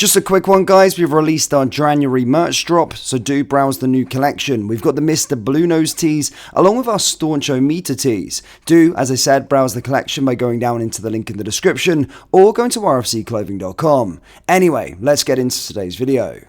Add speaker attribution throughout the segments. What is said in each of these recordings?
Speaker 1: Just a quick one, guys. We've released our January merch drop, so do browse the new collection. We've got the Mr. Blue Nose tees, along with our Stauncho Meter tees. Do, as I said, browse the collection by going down into the link in the description, or going to rfcclothing.com. Anyway, let's get into today's video.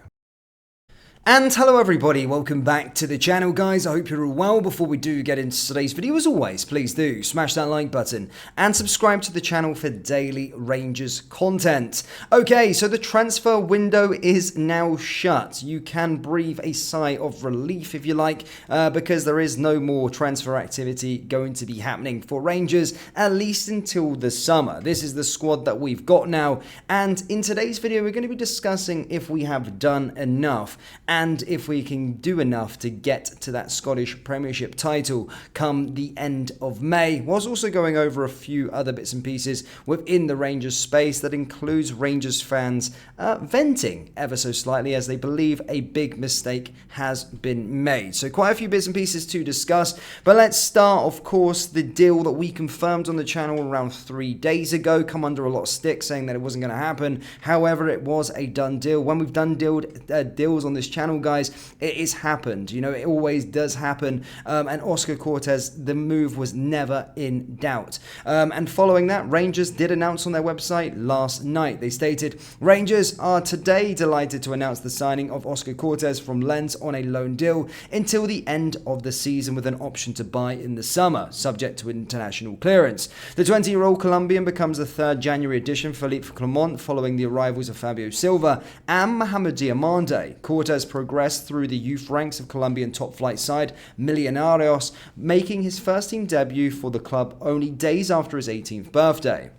Speaker 1: And hello everybody, welcome back to the channel, guys. I hope you're all well. Before we do get into today's video, as always, please do smash that like button and subscribe to the channel for daily Rangers content. Okay, so the transfer window is now shut. You can breathe a sigh of relief, if you like, because there is no more transfer activity going to be happening for Rangers, at least until the summer. This is the squad that we've got now, and in today's video, we're going to be discussing if we have done enough and if we can do enough to get to that Scottish Premiership title come the end of May, whilst also going over a few other bits and pieces within the Rangers space that includes Rangers fans venting ever so slightly as they believe a big mistake has been made. So quite a few bits and pieces to discuss, but let's start, of course, the deal that we confirmed on the channel around 3 days ago, come under a lot of stick saying that it wasn't going to happen. However, it was a done deal. When we've done deals on this channel, guys, it is happened. You know, it always does happen. And Oscar Cortez, the move was never in doubt. And following that, Rangers did announce on their website last night. They stated, Rangers are today delighted to announce the signing of Oscar Cortez from Lens on a loan deal until the end of the season with an option to buy in the summer, subject to international clearance. The 20-year-old Colombian becomes the third January addition for Philippe Clement following the arrivals of Fabio Silva and Mohamed Diamande. Cortez progressed through the youth ranks of Colombian top-flight side Millonarios, making his first-team debut for the club only days after his 18th birthday.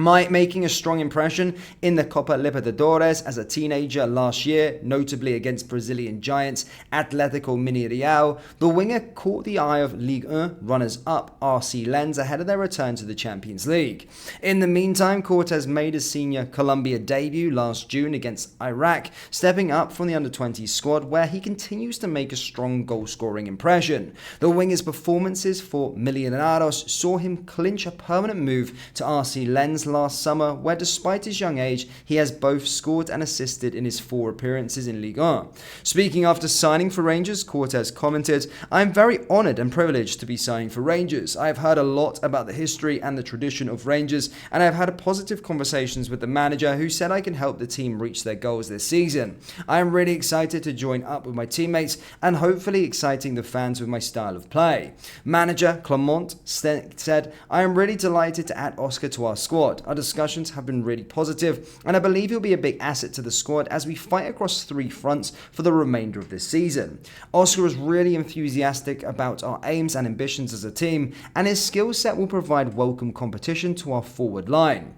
Speaker 1: Making a strong impression in the Copa Libertadores as a teenager last year, notably against Brazilian giants Atlético Mineiro, the winger caught the eye of Ligue 1 runners-up RC Lens ahead of their return to the Champions League. In the meantime, Cortez made his senior Colombia debut last June against Iraq, stepping up from the under-20s squad where he continues to make a strong goal-scoring impression. The winger's performances for Millonarios saw him clinch a permanent move to RC Lens last summer, where despite his young age, he has both scored and assisted in his 4 appearances in Ligue 1. Speaking after signing for Rangers, Cortez commented, "I am very honoured and privileged to be signing for Rangers. I have heard a lot about the history and the tradition of Rangers, and I have had positive conversations with the manager who said I can help the team reach their goals this season. I am really excited to join up with my teammates and hopefully exciting the fans with my style of play." Manager Clement said, "I am really delighted to add Oscar to our squad. Our discussions have been really positive, and I believe he'll be a big asset to the squad as we fight across 3 fronts for the remainder of this season. Oscar is really enthusiastic about our aims and ambitions as a team, and his skill set will provide welcome competition to our forward line."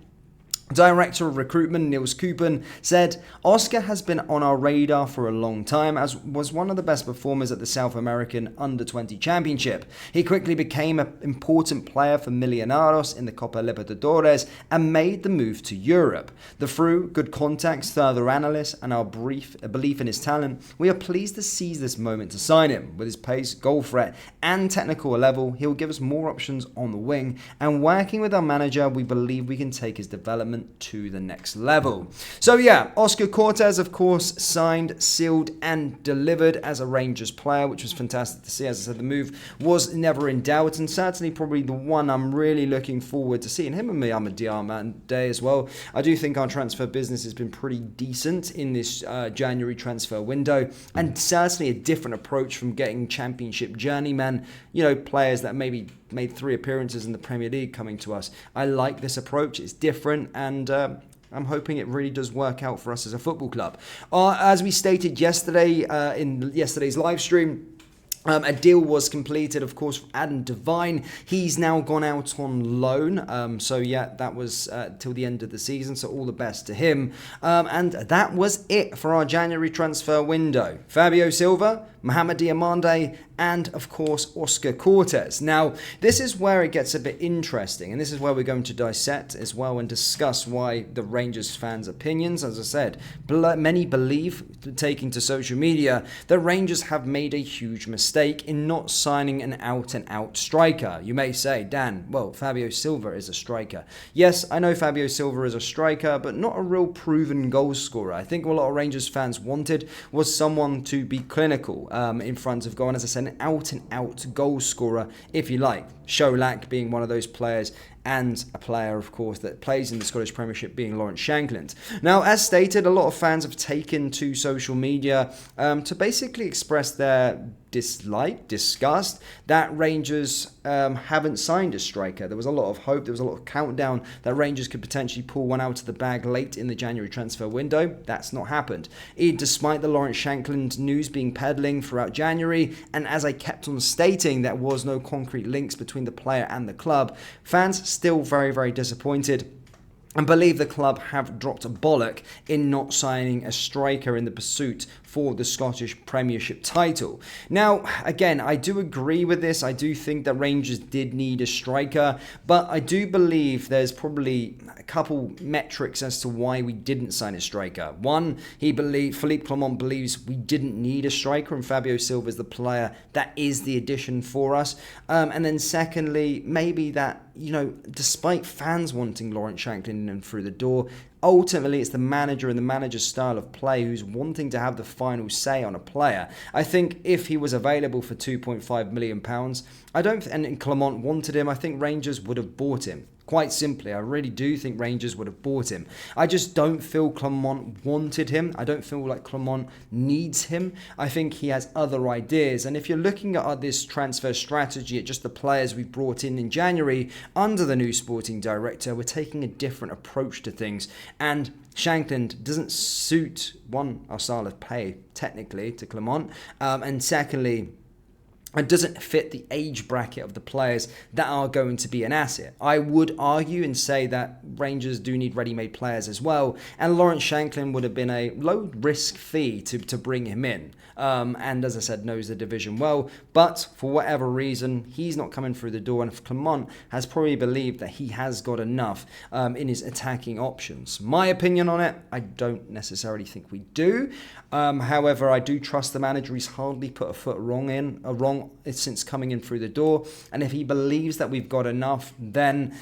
Speaker 1: Director of Recruitment Niels Kupen said, "Oscar has been on our radar for a long time as was one of the best performers at the South American Under-20 Championship. He quickly became an important player for Millonarios in the Copa Libertadores and made the move to Europe. Through good contacts, further analysis and our belief in his talent, we are pleased to seize this moment to sign him. With his pace, goal threat and technical level, he will give us more options on the wing, and working with our manager, we believe we can take his development to the next level." So yeah, Oscar Cortez, of course, signed, sealed and delivered as a Rangers player, which was fantastic to see. As I said, the move was never in doubt, and certainly probably the one I'm really looking forward to seeing him and Mohamed Diamande as well. I do think our transfer business has been pretty decent in this January transfer window, and certainly a different approach from getting championship journeyman, you know, players that maybe made 3 appearances in the Premier League coming to us. I like this approach. It's different, and I'm hoping it really does work out for us as a football club. As we stated yesterday in yesterday's live stream, a deal was completed, of course, for Adam Devine. He's now gone out on loan. So yeah, that was till the end of the season. So all the best to him. And that was it for our January transfer window. Fabio Silva Mohamed Diamande, and of course Oscar Cortez. Now, this is where it gets a bit interesting, and this is where we're going to dissect as well and discuss why the Rangers fans' opinions, as I said, many believe, taking to social media, that Rangers have made a huge mistake in not signing an out-and-out striker. You may say, Dan, well, Fabio Silva is a striker. Yes, I know Fabio Silva is a striker, but not a real proven goal scorer. I think what a lot of Rangers fans wanted was someone to be clinical in front of goal, and as I said, an out-and-out goal scorer, if you like. Sholak being one of those players, and a player, of course, that plays in the Scottish Premiership being Lawrence Shankland. Now, as stated, a lot of fans have taken to social media to basically express their disgust that Rangers haven't signed a striker. There was a lot of hope, there was a lot of countdown that Rangers could potentially pull one out of the bag late in the January transfer window. That's not happened. Despite the Lawrence Shankland news being peddling throughout January, and as I kept on stating, there was no concrete links between the player and the club, fans still very, very disappointed and believe the club have dropped a bollock in not signing a striker in the pursuit for the Scottish Premiership title. Now, again, I do agree with this. I do think that Rangers did need a striker, but I do believe there's probably a couple metrics as to why we didn't sign a striker. One, Philippe Clement believes we didn't need a striker, and Fabio Silva is the player that is the addition for us. And then secondly, maybe that, despite fans wanting Lawrence Shankland in through the door, ultimately it's the manager and the manager's style of play who's wanting to have the final say on a player. I think if he was available for £2.5 million, and Clement wanted him, I think Rangers would have bought him. Quite simply, I really do think Rangers would have bought him. I just don't feel Clement wanted him. I don't feel like Clement needs him. I think he has other ideas. And if you're looking at this transfer strategy, at just the players we brought in January under the new sporting director, we're taking a different approach to things. And Shankland doesn't suit, one, our style of play, technically, to Clement. And secondly, it doesn't fit the age bracket of the players that are going to be an asset. I would argue and say that Rangers do need ready-made players as well, and Lawrence Shankland would have been a low-risk fee to bring him in. And as I said, knows the division well, but for whatever reason, he's not coming through the door, and Clement has probably believed that he has got enough in his attacking options. My opinion on it, I don't necessarily think we do. However, I do trust the manager. He's hardly put a foot wrong since coming in through the door, and if he believes that we've got enough, then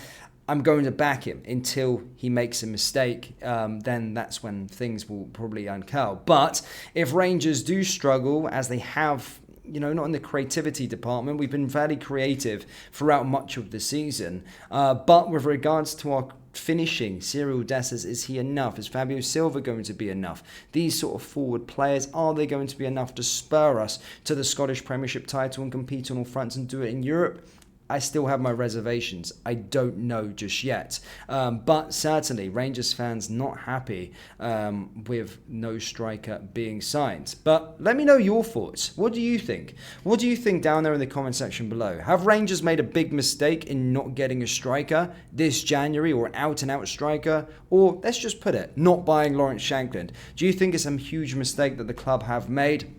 Speaker 1: I'm going to back him until he makes a mistake. Then that's when things will probably uncurl. But if Rangers do struggle, as they have, not in the creativity department, we've been fairly creative throughout much of the season, but with regards to our finishing, Cyril Dessers, is he enough? Is Fabio Silva going to be enough? These sort of forward players, are they going to be enough to spur us to the Scottish Premiership title and compete on all fronts and do it in Europe? I still have my reservations. I don't know just yet. But certainly, Rangers fans not happy with no striker being signed. But let me know your thoughts. What do you think? What do you think down there in the comment section below? Have Rangers made a big mistake in not getting a striker this January, or an out-and-out striker? Or, let's just put it, not buying Lawrence Shankland. Do you think it's a huge mistake that the club have made?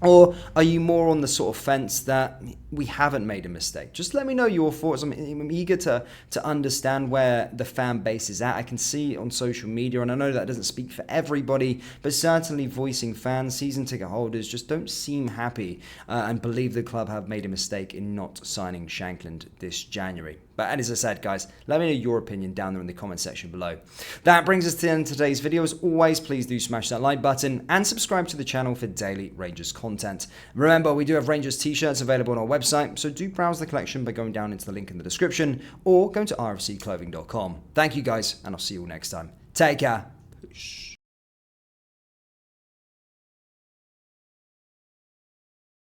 Speaker 1: Or are you more on the sort of fence that we haven't made a mistake? Just let me know your thoughts. I'm eager to understand where the fan base is at. I can see on social media, and I know that doesn't speak for everybody, but certainly voicing fans, season ticket holders, just don't seem happy and believe the club have made a mistake in not signing Shankland this January. But as I said, guys, let me know your opinion down there in the comment section below. That brings us to the end of today's video. As always, please do smash that like button and subscribe to the channel for daily Rangers content. Remember, we do have Rangers t-shirts available on our website, so do browse the collection by going down into the link in the description or going to rfcclothing.com. Thank you, guys, and I'll see you all next time. Take care. Peace.